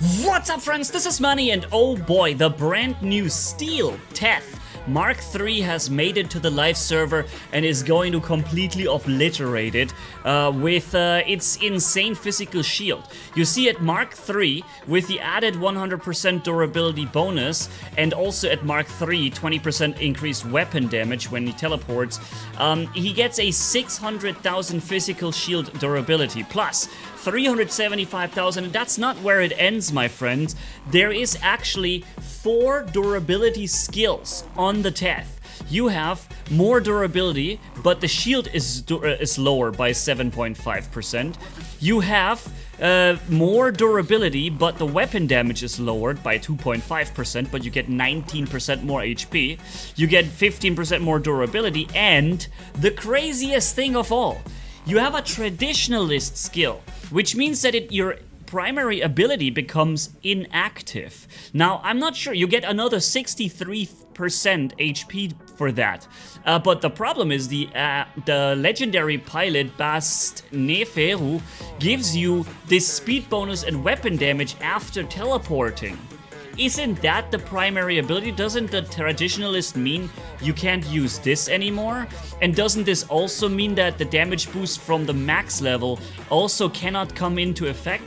What's up, friends? This is Manni, and oh boy, the brand new Steel TETH Mark III has made it to the live server and is going to completely obliterate it with its insane physical shield. You see, at Mark III, with the added 100% durability bonus, and also at Mark III, 20% increased weapon damage when he teleports, he gets a 600,000 physical shield durability, plus 375,000, and that's not where it ends, my friends. There is actually 4 durability skills on the TETH. You have more durability, but the shield is lower by 7.5%. You have more durability, but the weapon damage is lowered by 2.5%, but you get 19% more HP. You get 15% more durability, and the craziest thing of all, you have a Traditionalist skill, which means that your primary ability becomes inactive. Now, I'm not sure, you get another 63% HP for that. But the problem is the legendary pilot Bast Neferu gives you this speed bonus and weapon damage after teleporting. Isn't that the primary ability? Doesn't the Traditionalist mean you can't use this anymore? And doesn't this also mean that the damage boost from the max level also cannot come into effect?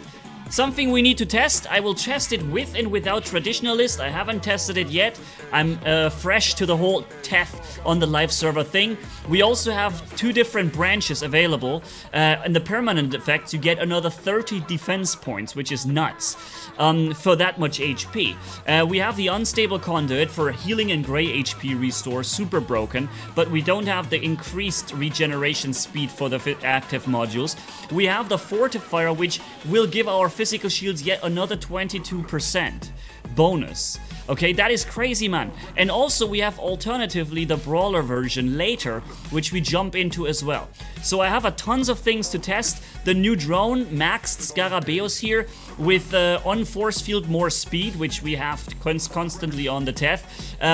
Something we need to test. I will test it with and without Traditionalist. I haven't tested it yet. I'm fresh to the whole TETH on the live server thing. We also have 2 different branches available. And the permanent effects, you get another 30 defense points, which is nuts for that much HP. We have the unstable conduit for healing and gray HP restore, super broken, but we don't have the increased regeneration speed for the active modules. We have the fortifier, which will give our physical shields yet another 22% bonus. Okay, that is crazy, man. And also we have alternatively the brawler version later, which we jump into as well. So I have a tons of things to test. The new drone, maxed Scarabeus here, with on force field more speed, which we have constantly on the TETH,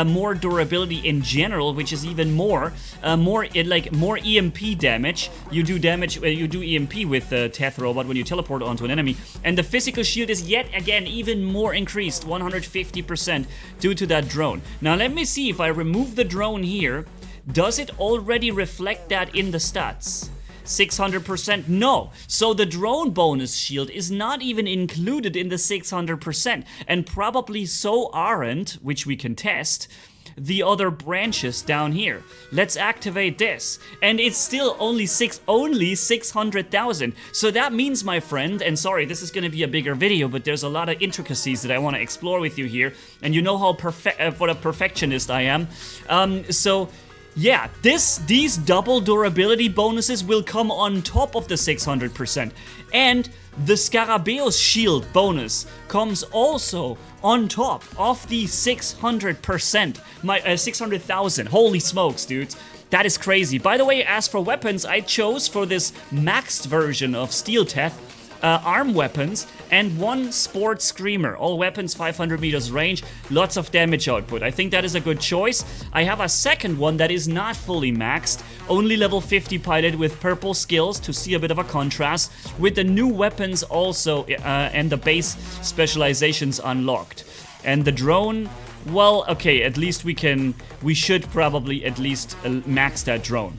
more durability in general, which is even more EMP damage. You do EMP with the TETH robot when you teleport onto an enemy, and the physical shield is yet again even more increased, 150% due to that drone. Now let me see if I remove the drone here. Does it already reflect that in the stats? 600%? No. So the drone bonus shield is not even included in the 600%, and probably so aren't, which we can test, the other branches down here. Let's activate this, and it's still only 600,000. So that means, my friend, and sorry, this is gonna be a bigger video, but there's a lot of intricacies that I want to explore with you here, and you know how what a perfectionist I am. So yeah, these double durability bonuses will come on top of the 600%. And the Scarabeus shield bonus comes also on top of the 600%. 600,000. Holy smokes, dudes. That is crazy. By the way, as for weapons, I chose for this maxed version of Steel TETH arm weapons and 1 sports screamer. All weapons 500 meters range, lots of damage output. I think that is a good choice. I have a second one that is not fully maxed, only level 50 pilot with purple skills to see a bit of a contrast, with the new weapons also and the base specializations unlocked. And the drone, well, okay, at least we should probably at least max that drone.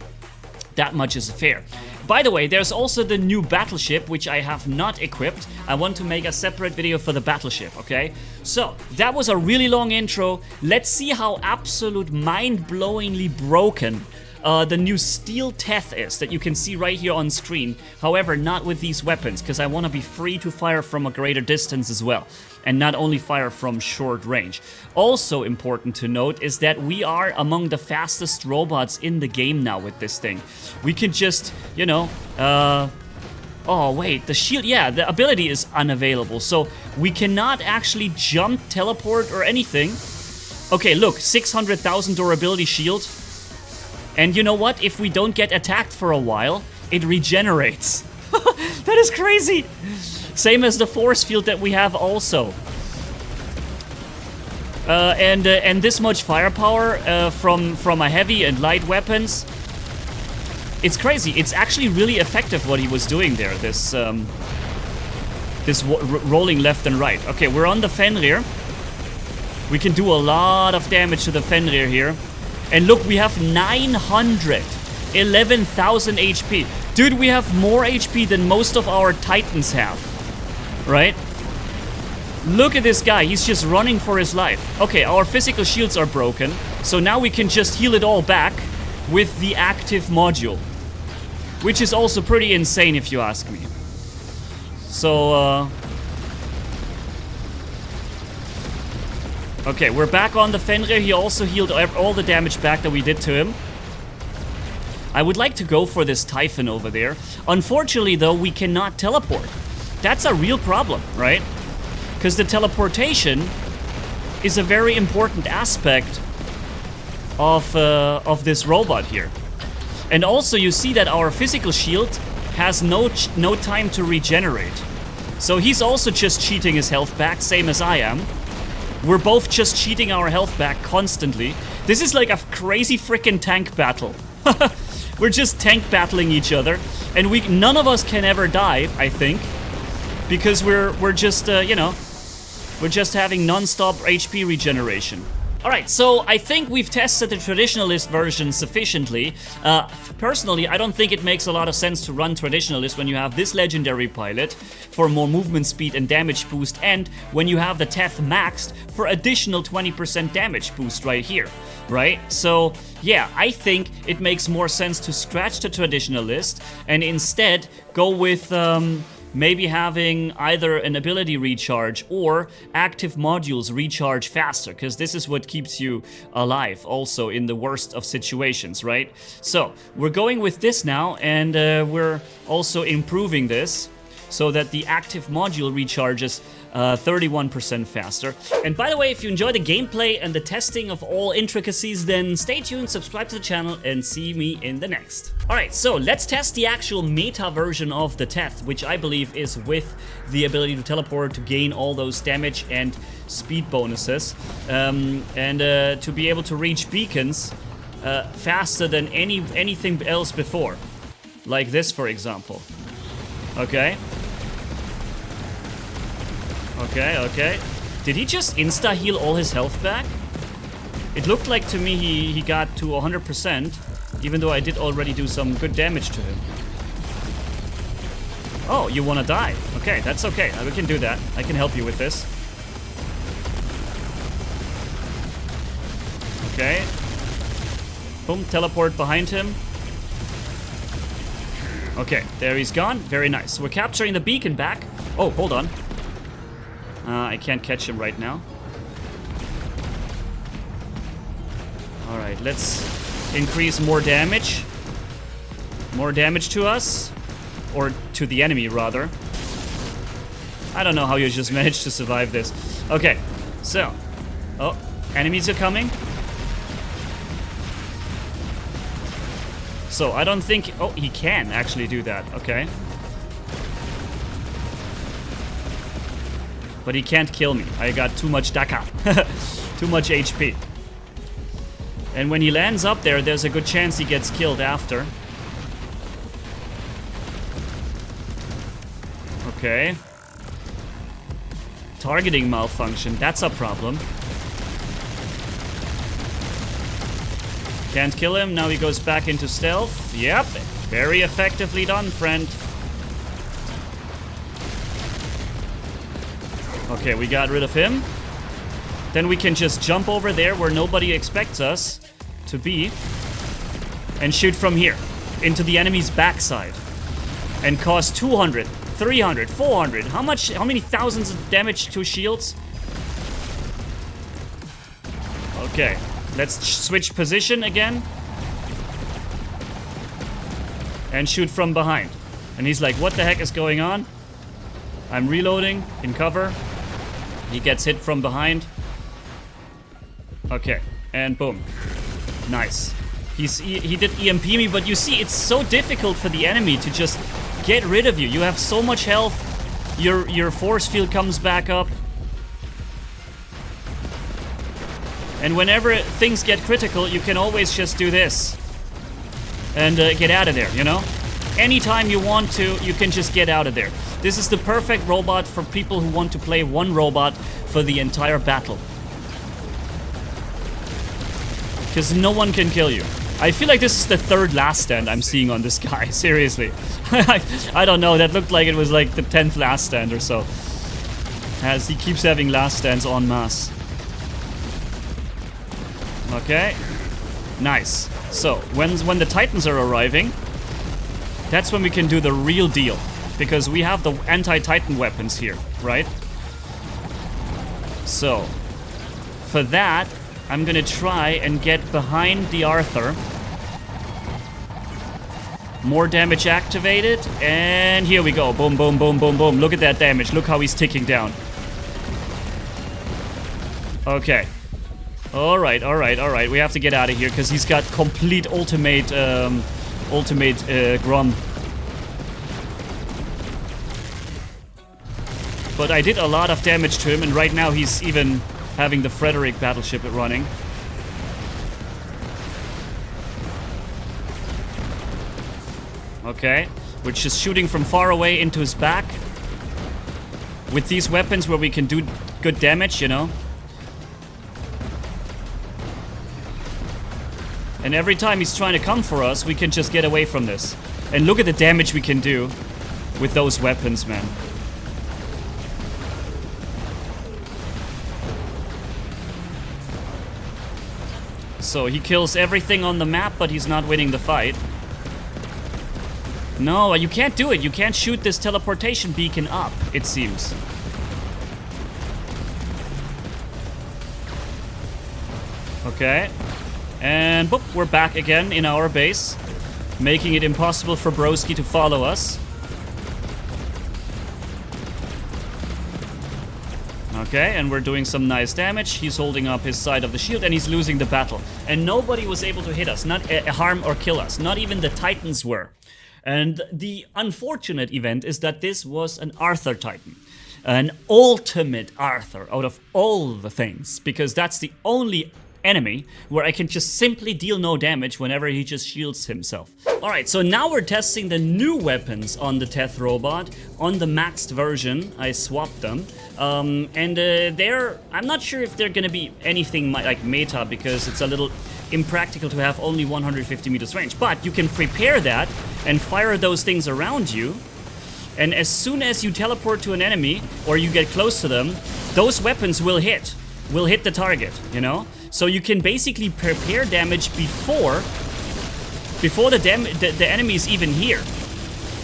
That much is fair. By the way, there's also the new battleship, which I have not equipped. I want to make a separate video for the battleship, okay? So, that was a really long intro. Let's see how absolute mind-blowingly broken the new Steel TETH is, that you can see right here on screen. However, not with these weapons, because I want to be free to fire from a greater distance as well, and not only fire from short range. Also important to note is that we are among the fastest robots in the game now with this thing. We can just, you know, oh wait, the shield, yeah, the ability is unavailable, so we cannot actually jump, teleport, or anything. Okay, look, 600,000 durability shield. And you know what? If we don't get attacked for a while, it regenerates. That is crazy. Same as the force field that we have also. And this much firepower from a heavy and light weapons. It's crazy. It's actually really effective what he was doing there. This this rolling left and right. Okay, we're on the Fenrir. We can do a lot of damage to the Fenrir here. And look, we have 911,000 HP. Dude, we have more HP than most of our Titans have. Right? Look at this guy. He's just running for his life. Okay, our physical shields are broken. So now we can just heal it all back with the active module. Which is also pretty insane if you ask me. So, okay, we're back on the Fenrir. He also healed all the damage back that we did to him. I would like to go for this Typhon over there. Unfortunately, though, we cannot teleport. That's a real problem, right? Because the teleportation is a very important aspect of this robot here. And also, you see that our physical shield has no time to regenerate. So he's also just cheating his health back, same as I am. We're both just cheating our health back constantly. This is like a crazy freaking tank battle. We're just tank battling each other, and none of us can ever die, I think, because we're just you know, we're just having non-stop HP regeneration. Alright, so I think we've tested the Traditionalist version sufficiently. Personally, I don't think it makes a lot of sense to run Traditionalist when you have this legendary pilot for more movement speed and damage boost, and when you have the TETH maxed for additional 20% damage boost right here, right? So, yeah, I think it makes more sense to scratch the Traditionalist and instead go with maybe having either an ability recharge or active modules recharge faster, because this is what keeps you alive also in the worst of situations, right? So we're going with this now, and we're also improving this so that the active module recharges 31% faster. And by the way, if you enjoy the gameplay and the testing of all intricacies, then stay tuned, subscribe to the channel, and see me in the next. Alright, so let's test the actual meta version of the TETH, which I believe is with the ability to teleport to gain all those damage and speed bonuses, and to be able to reach beacons faster than anything else before. Like this, for example. Okay. Okay. Did he just insta-heal all his health back? It looked like to me he got to 100%, even though I did already do some good damage to him. Oh, you wanna die? Okay, that's okay. We can do that. I can help you with this. Okay. Boom, teleport behind him. Okay, there he's gone. Very nice. We're capturing the beacon back. Oh, hold on. I can't catch him right now. Alright, let's increase more damage. More damage to us. Or to the enemy, rather. I don't know how you just managed to survive this. Okay, so. Oh, enemies are coming. So, I don't think... Oh, he can actually do that. Okay. But he can't kill me. I got too much Daka. Too much HP. And when he lands up there, there's a good chance he gets killed after. Okay. Targeting malfunction. That's a problem. Can't kill him. Now he goes back into stealth. Yep. Very effectively done, friend. Okay, we got rid of him. Then we can just jump over there where nobody expects us to be and shoot from here into the enemy's backside and cause 200, 300, 400. How many thousands of damage to shields? Okay, let's switch position again and shoot from behind. And he's like, what the heck is going on? I'm reloading in cover. He gets hit from behind. Okay, and boom. Nice. He did EMP me, but you see, it's so difficult for the enemy to just get rid of you. You have so much health. Your force field comes back up. And whenever things get critical, you can always just do this. And get out of there, you know? anytime you want to, you can just get out of there. This is the perfect robot for people who want to play one robot for the entire battle. Because no one can kill you. I feel like this is the third last stand I'm seeing on this guy, seriously. I don't know, that looked like it was like the 10th last stand or so. As he keeps having last stands en masse. Okay. Nice. So, when the Titans are arriving, that's when we can do the real deal. Because we have the anti-Titan weapons here, right? So, for that, I'm gonna try and get behind the Arthur. More damage activated, and here we go. Boom, boom, boom, boom, boom. Look at that damage. Look how he's ticking down. Okay. Alright, alright, alright. We have to get out of here because he's got complete ultimate Grom. But I did a lot of damage to him, and right now he's even having the Frederick battleship running. Okay, we're just shooting from far away into his back. With these weapons where we can do good damage, you know. And every time he's trying to come for us, we can just get away from this. And look at the damage we can do with those weapons, man. So he kills everything on the map, but he's not winning the fight. No, you can't do it. You can't shoot this teleportation beacon up, it seems. Okay. And boop, we're back again in our base, making it impossible for Broski to follow us. Okay, and we're doing some nice damage. He's holding up his side of the shield, and he's losing the battle. And nobody was able to hit us, not harm or kill us. Not even the Titans were. And the unfortunate event is that this was an Arthur Titan. An ultimate Arthur out of all the things, because that's the only enemy where I can just simply deal no damage whenever he just shields himself. Alright, so now we're testing the new weapons on the TETH robot. On the maxed version, I swapped them. I'm not sure if they're gonna be anything like meta, because it's a little impractical to have only 150 meters range. But you can prepare that and fire those things around you. And as soon as you teleport to an enemy or you get close to them, those weapons will hit the target, you know? So you can basically prepare damage before the enemy is even here.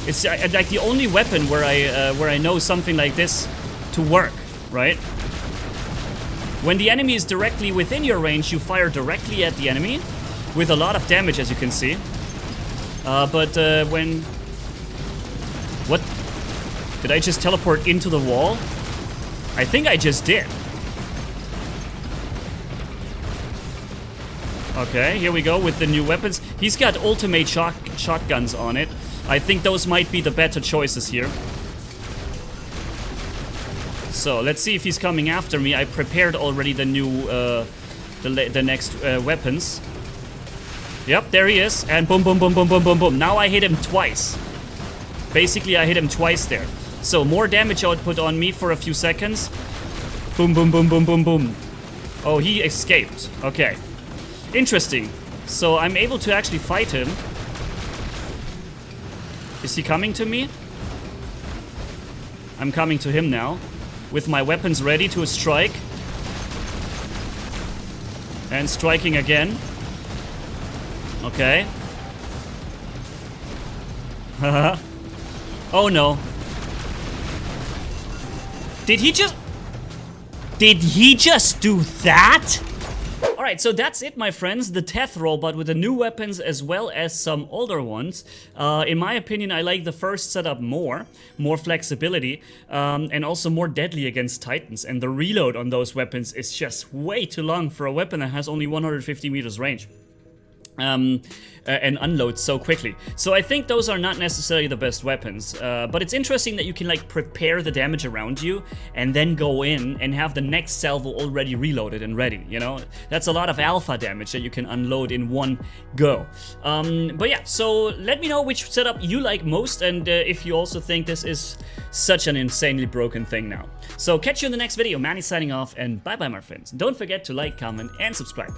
It's like the only weapon where I know something like this to work, right? When the enemy is directly within your range, you fire directly at the enemy with a lot of damage, as you can see. What? Did I just teleport into the wall? I think I just did. Okay, here we go with the new weapons. He's got ultimate shotguns on it. I think those might be the better choices here. So, let's see if he's coming after me. I prepared already the new, the next weapons. Yep, there he is. And boom, boom, boom, boom, boom, boom, boom. Now I hit him twice. Basically, I hit him twice there. So, more damage output on me for a few seconds. Boom, boom, boom, boom, boom, boom. Oh, he escaped. Okay. Interesting. So I'm able to actually fight him. Is he coming to me? I'm coming to him now. With my weapons ready to strike. And striking again. Okay. Oh no. Did he just do that? Alright, so that's it, my friends. The TETH robot with the new weapons as well as some older ones. In my opinion, I like the first setup more flexibility, and also more deadly against Titans. And the reload on those weapons is just way too long for a weapon that has only 150 meters range. and unload so quickly. So I think those are not necessarily the best weapons, but it's interesting that you can like prepare the damage around you and then go in and have the next salvo already reloaded and ready, you know? That's a lot of alpha damage that you can unload in one go. But yeah, so let me know which setup you like most, and if you also think this is such an insanely broken thing now. So catch you in the next video. Manni signing off, and bye bye my friends. Don't forget to like, comment and subscribe.